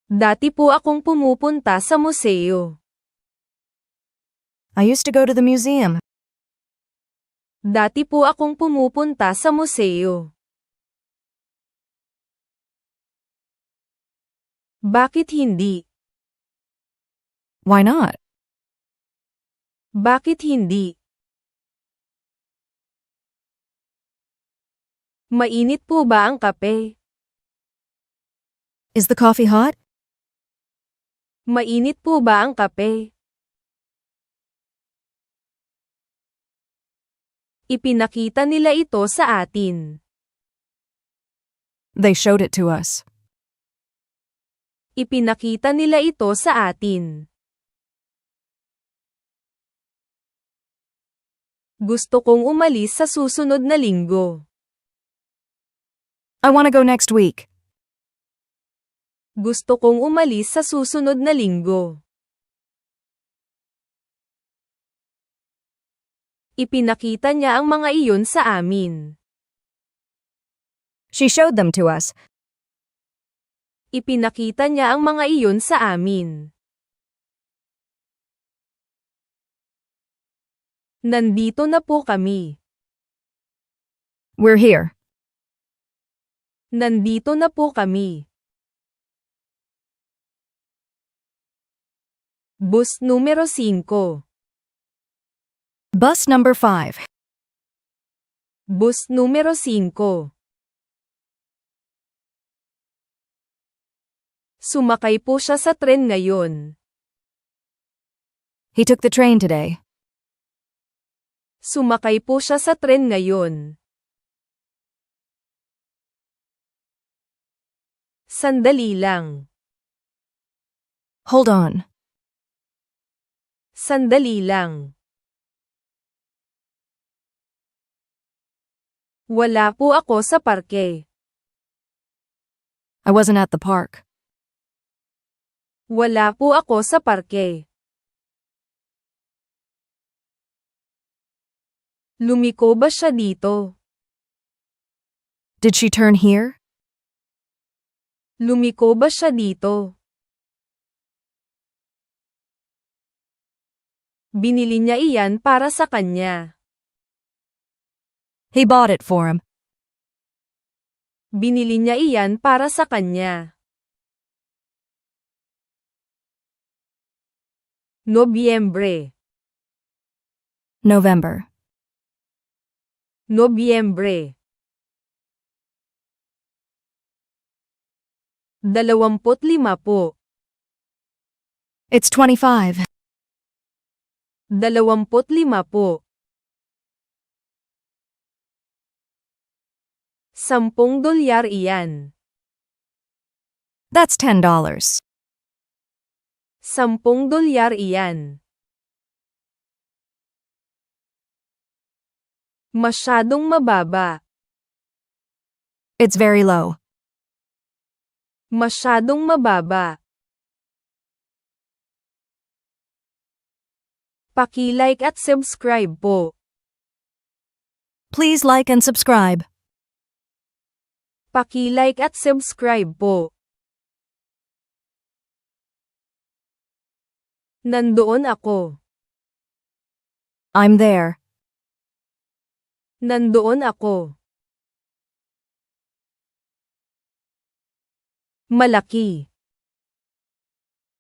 Dati po akong pumupunta sa museo. I used to go to the museum. Dati po akong pumupunta sa museo. Bakit hindi? Why not? Bakit hindi? Mainit po ba ang kape? Is the coffee hot? Mainit po ba ang kape? Ipinakita nila ito sa atin. They showed it to us. Ipinakita nila ito sa atin. Gusto kong umalis sa susunod na linggo. I want to go next week. Gusto kong umalis sa susunod na linggo. Ipinakita niya ang mga iyon sa amin. She showed them to us. Ipinakita niya ang mga iyon sa amin. Nandito na po kami. We're here. Nandito na po kami. Bus numero 5. Bus number 5. Bus numero 5. Sumakay po siya sa tren ngayon. He took the train today. Sumakay po siya sa tren ngayon. Sandali lang. Hold on. Sandali lang. Wala po ako sa parke. I wasn't at the park. Wala po ako sa parke. Lumiko ba siya dito? Did she turn here? Lumiko ba siya dito? Binili niya iyan para sa kanya. He bought it for him. Binili niya iyan para sa kanya. Nobyembre. November. Nobyembre. 25 po. It's 25. 25 po. $10 iyan. That's $10. $10 iyan. Masyadong mababa. It's very low. Masyadong mababa. Paki-like at subscribe po. Please like and subscribe. Paki-like at subscribe po. Nandoon ako. I'm there. Nandoon ako. Malaki.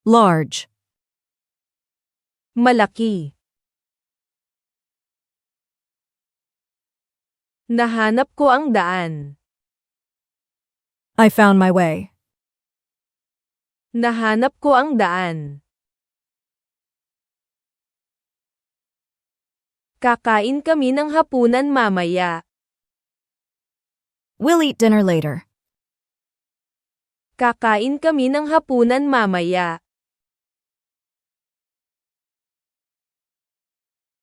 Large. Malaki. Nahanap ko ang daan. I found my way. Nahanap ko ang daan. Kakain kami ng hapunan mamaya. We'll eat dinner later. Kakain kami ng hapunan mamaya.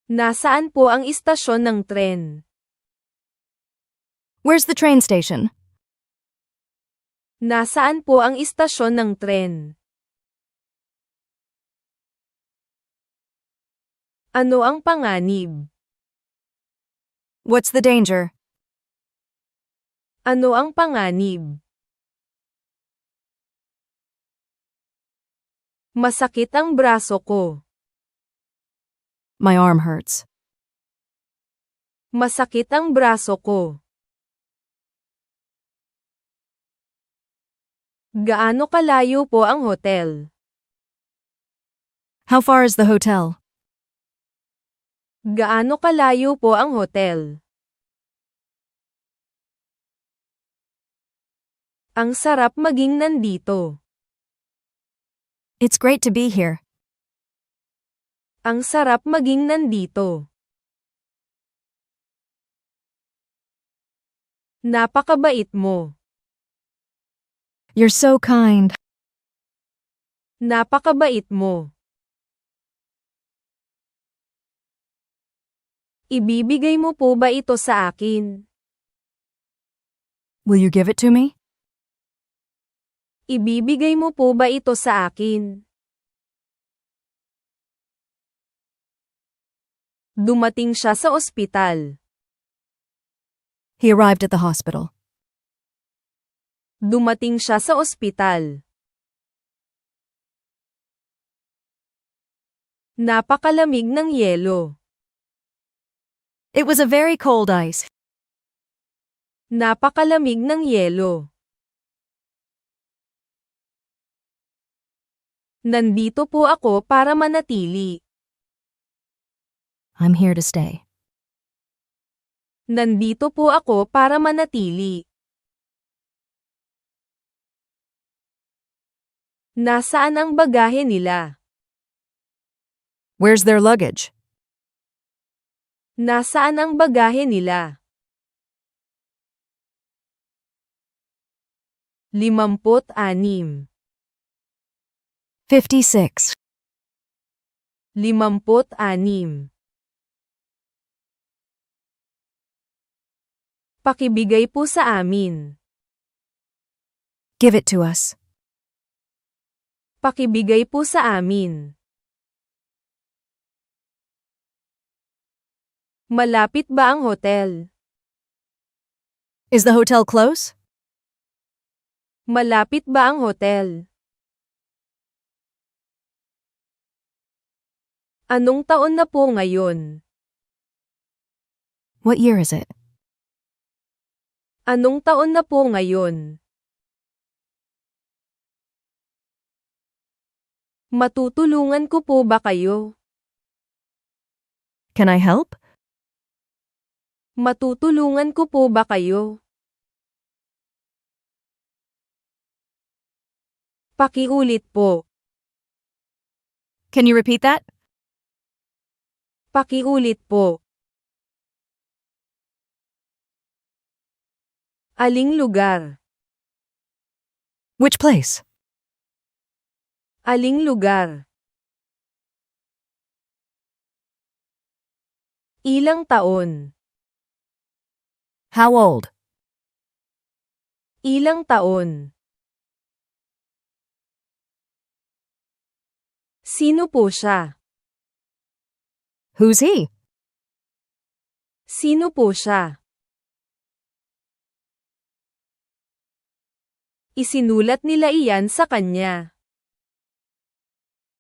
Nasaan po ang istasyon ng tren? Where's the train station? Nasaan po ang istasyon ng tren? Ano ang panganib? What's the danger? Ano ang panganib? Masakit ang braso ko. My arm hurts. Masakit ang braso ko. Gaano kalayo po ang hotel? How far is the hotel? Gaano kalayo po ang hotel? Ang sarap maging nandito. It's great to be here. Ang sarap maging nandito. Napakabait mo. You're so kind. Napakabait mo. Ibibigay mo po ba ito sa akin? Will you give it to me? Ibibigay mo po ba ito sa akin? Dumating siya sa ospital. He arrived at the hospital. Dumating siya sa ospital. Napakalamig ng yelo. It was a very cold ice. Napakalamig ng yelo. Nandito po ako para manatili. I'm here to stay. Nandito po ako para manatili. Nasaan ang bagahe nila? Where's their luggage? Nasaan ang bagahe nila? 56. 56. 56. Pakibigay po sa amin. Give it to us. Pakibigay po sa amin. Malapit ba ang hotel? Is the hotel close? Malapit ba ang hotel? Anong taon na po ngayon? What year is it? Anong taon na po ngayon? Matutulungan ko po ba kayo? Can I help? Matutulungan ko po ba kayo? Pakiulit po. Can you repeat that? Pakiulit po. Aling lugar? Which place? Aling lugar? Ilang taon? How old? Ilang taon? Sino po siya? Who's he? Sino po siya? Isinulat nila iyan sa kanya.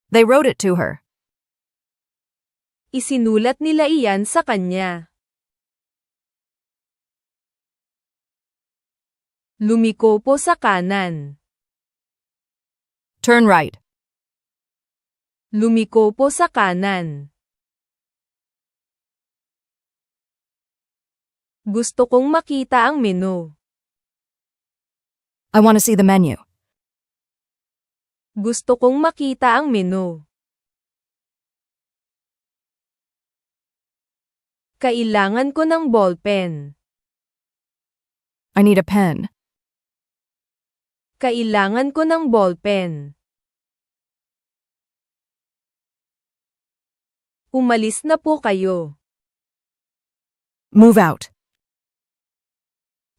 They wrote it to her. Isinulat nila iyan sa kanya. Lumiko po sa kanan. Turn right. Lumiko po sa kanan. Gusto kong makita ang menu. I want to see the menu. Gusto kong makita ang menu. Kailangan ko ng ballpen. I need a pen. Kailangan ko ng ballpen. Umalis na po kayo. Move out.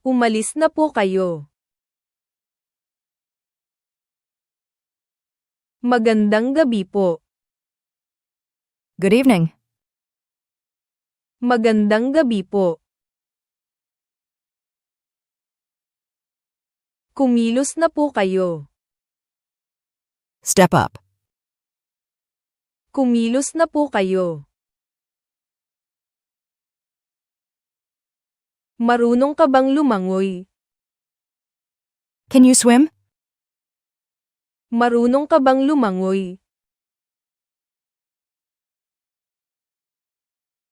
Umalis na po kayo. Magandang gabi po. Good evening. Magandang gabi po. Kumilos na po kayo. Step up. Kumilos na po kayo. Marunong ka bang lumangoy? Can you swim? Marunong ka bang lumangoy?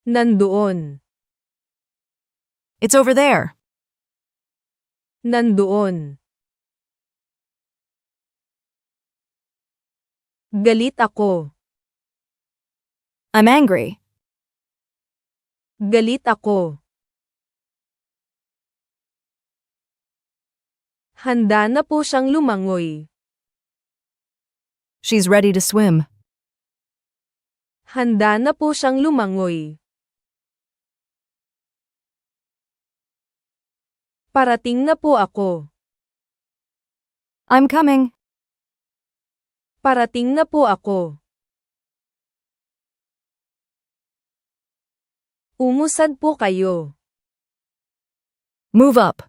Nandoon. It's over there. Nandoon. Galit ako. I'm angry. Galit ako. Handa na po siyang lumangoy. She's ready to swim. Handa na po siyang lumangoy. Parating na po ako. I'm coming. Parating na po ako. Umusad po kayo. Move up.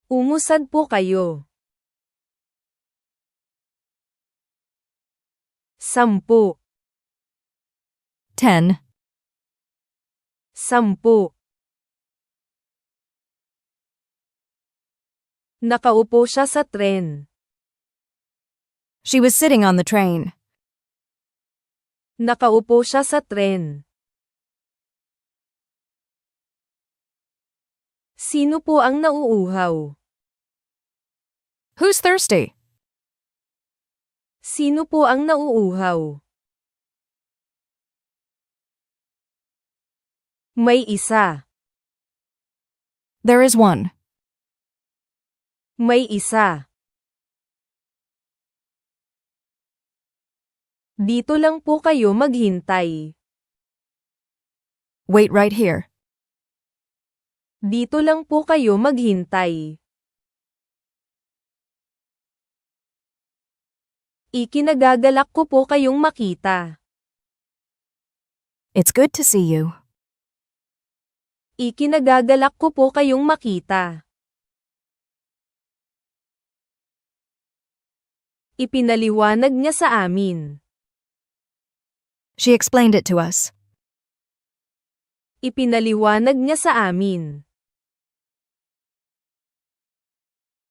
Umusad po kayo. 10. 10. 10. Nakaupo siya sa tren. She was sitting on the train. Nakaupo siya sa tren. Sino po ang nauuhaw? Who's thirsty? Sino po ang nauuhaw? May isa. There is one. May isa. Dito lang po kayo maghintay. Wait right here. Dito lang po kayo maghintay. Ikinagagalak ko po kayong makita. It's good to see you. Ikinagagalak ko po kayong makita. Ipinaliwanag niya sa amin. She explained it to us. Ipinaliwanag niya sa amin.